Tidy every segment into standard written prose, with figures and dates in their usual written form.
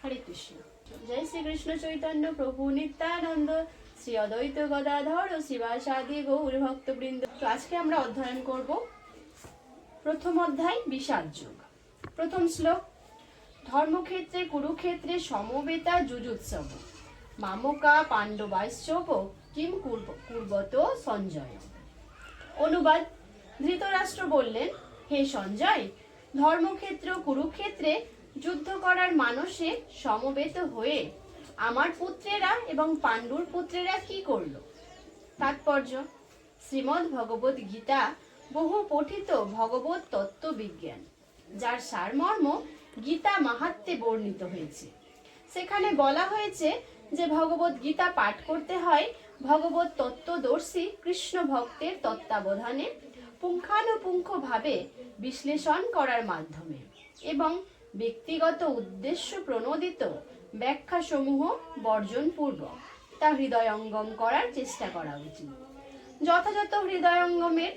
হরে কৃষ্ণ। জয় শ্রীকৃষ্ণ চৈতন্য প্রভু নিত্যানন্দ, শ্রী অদ্বৈত গদাধর শিবাসাদি গৌর ভক্তবৃন্দ। তো আজকে আমরা অধ্যয়ন করব প্রথম অধ্যায় বিশাখ যুগ। প্রথম শ্লোক, ধর্মক্ষেত্রে কুরুক্ষেত্রে সমবেতা যুযুৎসব মামকা পাণ্ডবাশ্চব কিম কুর্বত সঞ্জয়। অনুবাদ, ধৃতরাষ্ট্র বললেন, হে সঞ্জয়, ধর্মক্ষেত্র কুরুক্ষেত্রে যুদ্ধ করার মানসে সমবেত হয়ে আমার পুত্রেরা এবং পাণ্ডুর পুত্রেরা কি করল? তাৎপর্য, শ্রীমদ্ ভগবদ গীতা বহু পঠিত ভগবত তত্ত্ব বিজ্ঞান, যার সারমর্ম গীতা মাহাত্ম্যে বর্ণিত হয়েছে। সেখানে বলা হয়েছে যে ভগবত গীতা পাঠ করতে হয় ভগবত তত্ত্বদর্শী কৃষ্ণ ভক্তের তত্ত্বাবধানে পুঙ্খানুপুঙ্খভাবে বিশ্লেষণ করার মাধ্যমে এবং ব্যক্তিগত উদ্দেশ্য প্রণোদিত ব্যাখ্যাসমূহ বর্জনপূর্বক তা হৃদয়ঙ্গম করার চেষ্টা করা উচিত। যথাযথ হৃদয়ঙ্গমের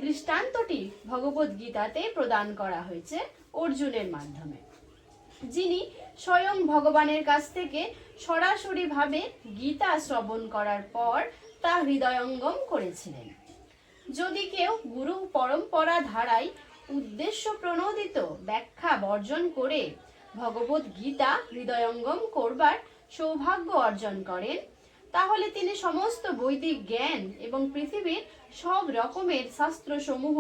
দৃষ্টান্তটি ভগবদ গীতাতে প্রদান করা হয়েছে অর্জুনের মাধ্যমে, যিনি স্বয়ং ভগবানের কাছ থেকে সরাসরিভাবে গীতা শ্রবণ করার পর তা হৃদয়ঙ্গম করেছিলেন। যদি কেউ গুরু পরম্পরা ধারায় উদ্দেশ্য প্রণোদিত ব্যাখ্যা বর্জন করে ভগবদ গীতা হৃদয়ঙ্গম করবার সৌভাগ্য অর্জন করেন, তাহলে তিনি সমস্ত বৈদিক জ্ঞান এবং পৃথিবীর সব রকমের শাস্ত্রসমূহ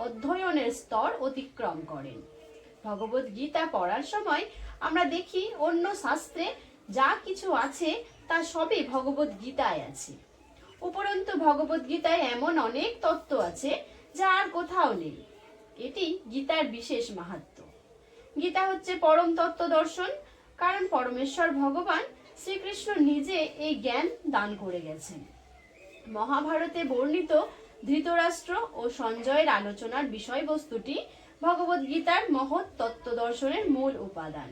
অধ্যয়নের স্তর অতিক্রম করেন। ভগবদ গীতা পড়ার সময় আমরা দেখি অন্য শাস্ত্রে যা কিছু আছে তা সবই ভগবদ গীতায় আছে। উপরন্তু ভগবদ গীতায় এমন অনেক তত্ত্ব আছে যা আর কোথাও নেই। এটি গীতার বিশেষ মাহাত্ম্য। গীতা হচ্ছে পরম তত্ত্ব দর্শন, কারণ পরমেশ্বর ভগবান শ্রীকৃষ্ণ নিজে এই জ্ঞান দান করে গেছেন। মহাভারতে বর্ণিত ধৃতরাষ্ট্র ও সঞ্জয়ের আলোচনার বিষয়বস্তুটি ভগবদ গীতার মহৎ তত্ত্ব দর্শনের মূল উপাদান।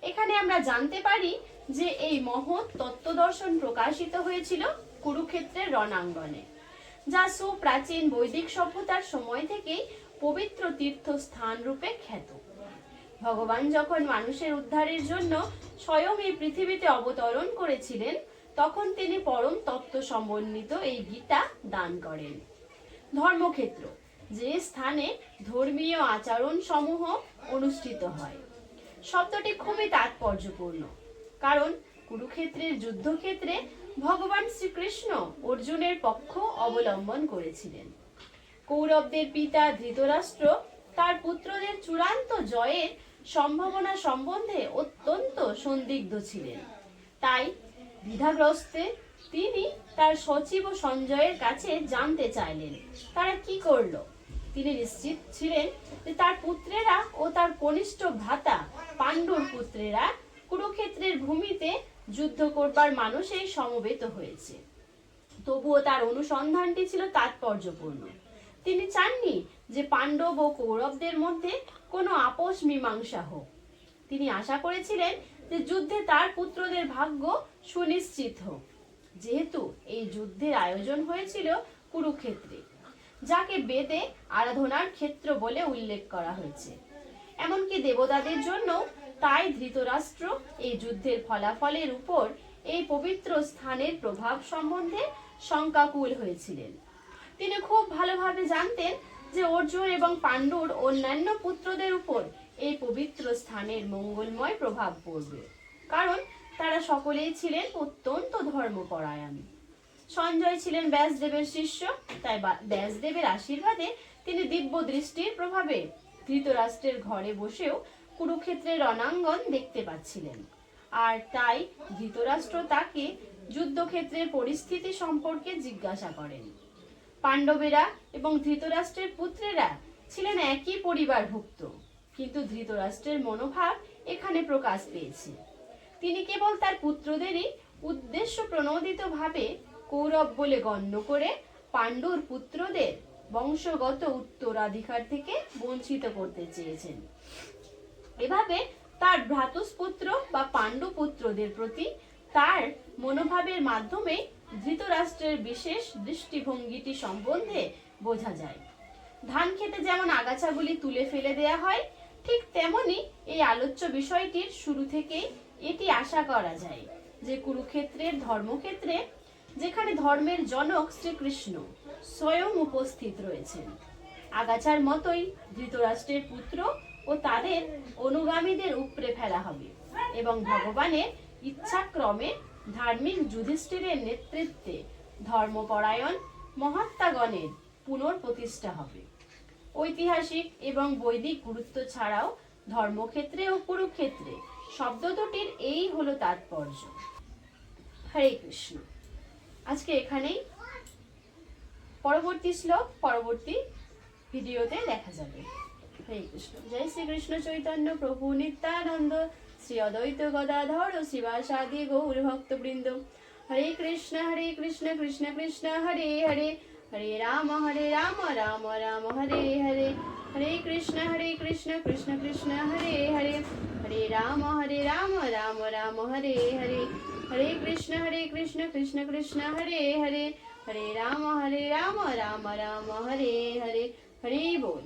এখানে আমরা জানতে পারি যে এই মহৎ তত্ত্ব দর্শন প্রকাশিত হয়েছিল কুরুক্ষেত্রের রণাঙ্গনে, যা সুপ্রাচীন বৈদিক সভ্যতার সময় থেকেই পবিত্র তীর্থস্থান রূপে খ্যাত। ভগবান যখন মানুষের উদ্ধারের জন্য স্বয়ং এই পৃথিবীতে অবতরণ করেছিলেন, তখন তিনি পরম তত্ত্ব সমন্বিত এই গীতা দান করেন। ধর্মক্ষেত্র, যে স্থানে ধর্মীয় আচরণ সমূহ অনুষ্ঠিত হয়, শব্দটি খুবই তাৎপর্যপূর্ণ, কারণ কুরুক্ষেত্রের যুদ্ধক্ষেত্রে ভগবান শ্রীকৃষ্ণ অর্জুনের পক্ষ অবলম্বন করেছিলেন। কৌরবদের পিতা ধৃতরাষ্ট্র তার পুত্রদের চূড়ান্ত জয়ের সম্ভাবনা সম্বন্ধে অত্যন্ত সন্দিগ্ধ ছিলেন। তাই দ্বিধাগ্রস্তে তিনি তার সচিব সঞ্জয়ের কাছে জানতে চাইলেন তারা কি করল। তিনি নিশ্চিত ছিলেন যে তার পুত্রেরা ও তার কনিষ্ঠ ভ্রাতা পাণ্ডুর পুত্রেরা কুরুক্ষেত্রের ভূমিতে যুদ্ধ করবার মানসে সমবেত হয়েছে। তবুও তার অনুসন্ধানটি ছিল তাৎপর্যপূর্ণ। তিনি চাননি যে পাণ্ডব ও কৌরবদের মধ্যে কোনো আপোষ মীমাংসা হোক। তিনি আশা করেছিলেন যে যুদ্ধে তার পুত্রদের ভাগ্য সুনিশ্চিত হোক, যেহেতু এই যুদ্ধের আয়োজন হয়েছিল কুরুক্ষেত্রে, যাকে বেদে আরাধনার ক্ষেত্র বলে উল্লেখ করা হয়েছে। এমনকি দেবতাদের জন্য তাই ধৃতরাষ্ট্র এই যুদ্ধের ফলাফলের উপর এই পবিত্র স্থানের প্রভাব সম্বন্ধে শঙ্কাকুল হয়েছিলেন। তিনি খুব ভালোভাবে জানতেন যে অর্জুন এবং পাণ্ডুর অন্যান্য পুত্রদের উপর এই পবিত্র স্থানের মঙ্গলময় প্রভাব পড়বে, কারণ তারা সকলেই ছিলেন অত্যন্ত ধর্মপরায়ণ। সঞ্জয় ছিলেন ব্যাসদেবের শিষ্য, তাই ব্যাসদেবের আশীর্বাদে তিনি দিব্য দৃষ্টির প্রভাবে ধৃতরাষ্ট্রের ঘরে বসেও কুরুক্ষেত্রের রণাঙ্গন দেখতে পাচ্ছিলেন। আর তাই ধৃতরাষ্ট্র তাকে যুদ্ধক্ষেত্রের পরিস্থিতি সম্পর্কে জিজ্ঞাসা করেন। পাণ্ডবেরা এবং ধৃতরাষ্ট্রের পুত্রেরা ছিলেন একই পরিবারভুক্ত, কিন্তু ধৃতরাষ্ট্রের মনোভাব এখানে প্রকাশ পেয়েছে। তিনি কেবল তার পুত্রদেরই উদ্দেশ্য প্রণোদিত ভাবে কৌরব বলে গণ্য করে পাণ্ডুর পুত্রদের বংশগত উত্তরাধিকার থেকে বঞ্চিত করতে চেয়েছেন। এভাবে তার ভ্রাতুষ্পুত্র বা পাণ্ডু পুত্রদের প্রতি তার মনোভাবের মাধ্যমে ধৃতরাষ্ট্রের বিশেষ দৃষ্টিভঙ্গিটি সম্বন্ধে বোঝা যায়। ধান খেতে যেমন আগাছাগুলি তুলে ফেলে দেয়া হয়, ঠিক তেমনি এই আলোচ্য বিষয়টির শুরু থেকেই এটি আশা করা যায় যে কুরুক্ষেত্রের ধর্মক্ষেত্রে, যেখানে ধর্মের জনক শ্রীকৃষ্ণ স্বয়ং উপস্থিত রয়েছেন, আগাছার মতোই ধৃতরাষ্ট্রের পুত্র ও তাদের অনুগামীদের উপড়ে ফেলা হবে এবং ভগবানের ইচ্ছাক্রমে ধার্মিক যুধিষ্ঠিরের নেতৃত্বে ধর্মপরায়ণ মহাত্মাগণের পুনঃপ্রতিষ্ঠা হবে। ঐতিহাসিক এবং বৈদিক গুরুত্ব ছাড়াও ধর্মক্ষেত্রে ও কুরুক্ষেত্রে শব্দ দুটির এই হলো তাৎপর্য। হরে কৃষ্ণ। আজকে এখানেই, পরবর্তী শ্লোক পরবর্তী ভিডিওতে দেখা যাবে। হরে কৃষ্ণ। জয় শ্রীকৃষ্ণ চৈতন্য প্রভু নিত্যানন্দ শ্রী অদ্বৈত গদাধর শিবাসাদি গৌর ভক্তবৃন্দ। হরে কৃষ্ণ কৃষ্ণ কৃষ্ণ হরে হরে, হরে রাম রাম রাম হরে হরে, হরে কৃষ্ণ কৃষ্ণ কৃষ্ণ হরে হরে, হরে রাম রাম রাম হরে হরে, হরে কৃষ্ণ কৃষ্ণ কৃষ্ণ হরে হরে, হরে রাম রাম রাম হরে হরে। হরি বল।